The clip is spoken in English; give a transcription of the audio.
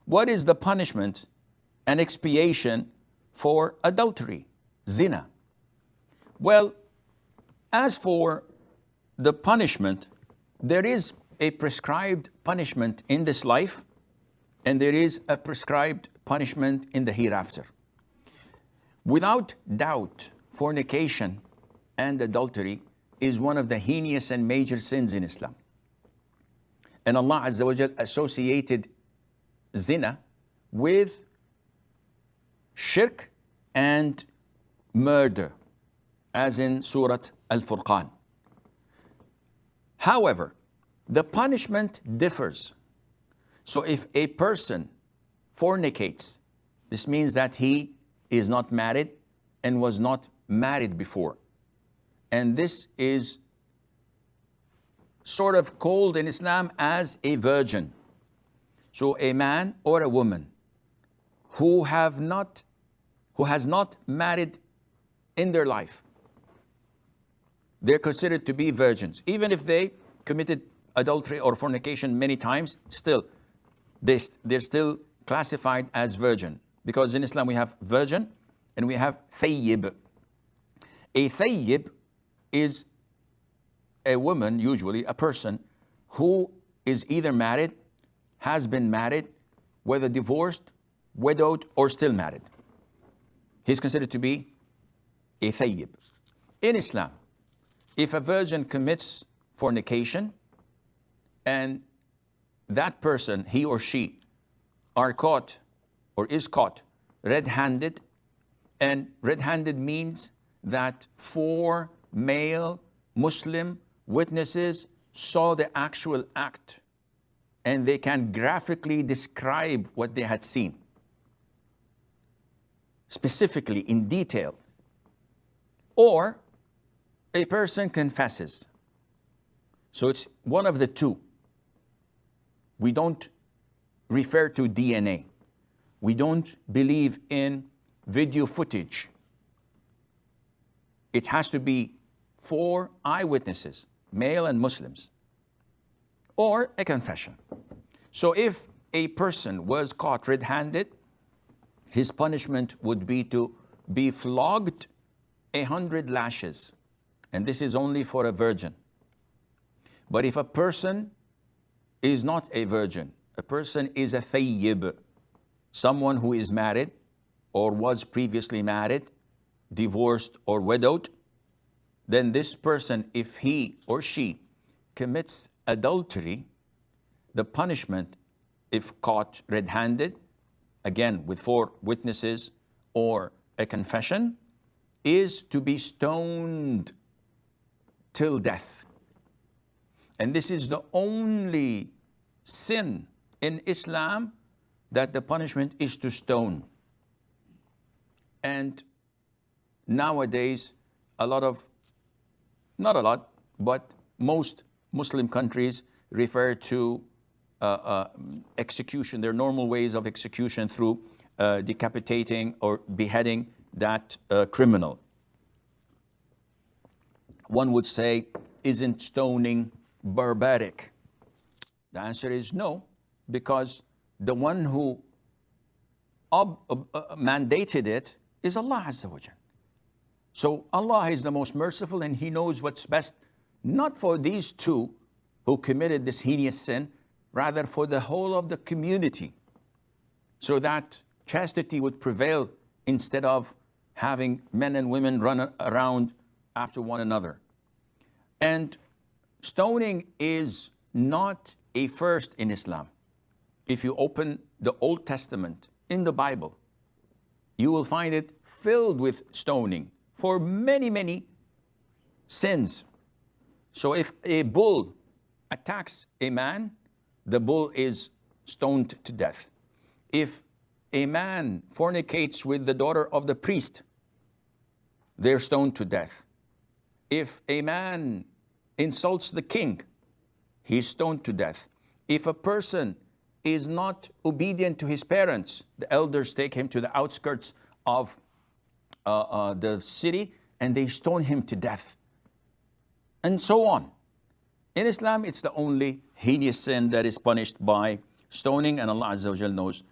what is the punishment and expiation for adultery, zina? Well, as for the punishment, there is a prescribed punishment in this life, and there is a prescribed punishment in the hereafter. Without doubt, fornication and adultery is one of the heinous and major sins in Islam. And Allah Azza wa Jal associated zina with shirk and murder, as in Surah Al-Furqan. However, the punishment differs. So if a person fornicates, this means that he is not married and was not married before. And this is sort of called in Islam as a virgin. So a man or a woman who has not married in their life, they're considered to be virgins. Even if they committed adultery or fornication many times, still, they're still classified as virgin. Because in Islam we have virgin and we have thayyib. A thayyib is a woman, usually a person, who is either married, has been married, whether divorced, widowed, or still married. He's considered to be a thayyib. In Islam, if a virgin commits fornication and that person, he or she, are caught or is caught red-handed, and red-handed means that 4 male Muslim witnesses saw the actual act and they can graphically describe what they had seen, specifically in detail. Or a person confesses. So it's one of the two. We don't refer to DNA. We don't believe in video footage. It has to be 4 eyewitnesses, male and Muslims, or a confession. So if a person was caught red-handed, his punishment would be to be flogged 100 lashes. And this is only for a virgin. But if a person is not a virgin, a person is a thayyib, someone who is married or was previously married, divorced or widowed, then this person, if he or she commits adultery, the punishment, if caught red-handed, again with 4 witnesses or a confession, is to be stoned till death. And this is the only sin in Islam that the punishment is to stone. And nowadays, not a lot, but most Muslim countries refer to execution, their normal ways of execution, through decapitating or beheading that criminal. One would say, isn't stoning barbaric? The answer is no, because the one who mandated it is Allah Azza wa Jal. So Allah is the most merciful and He knows what's best, not for these 2 who committed this heinous sin, rather for the whole of the community, so that chastity would prevail instead of having men and women run around after one another. And stoning is not a first in Islam. If you open the Old Testament in the Bible, you will find it filled with stoning for many, many sins. So if a bull attacks a man, the bull is stoned to death. If a man fornicates with the daughter of the priest, they're stoned to death. If a man insults the king, he's stoned to death. If a person is not obedient to his parents, the elders take him to the outskirts of the city and they stone him to death. And so on. In Islam, it's the only heinous sin that is punished by stoning, and Allah Azza wa Jal knows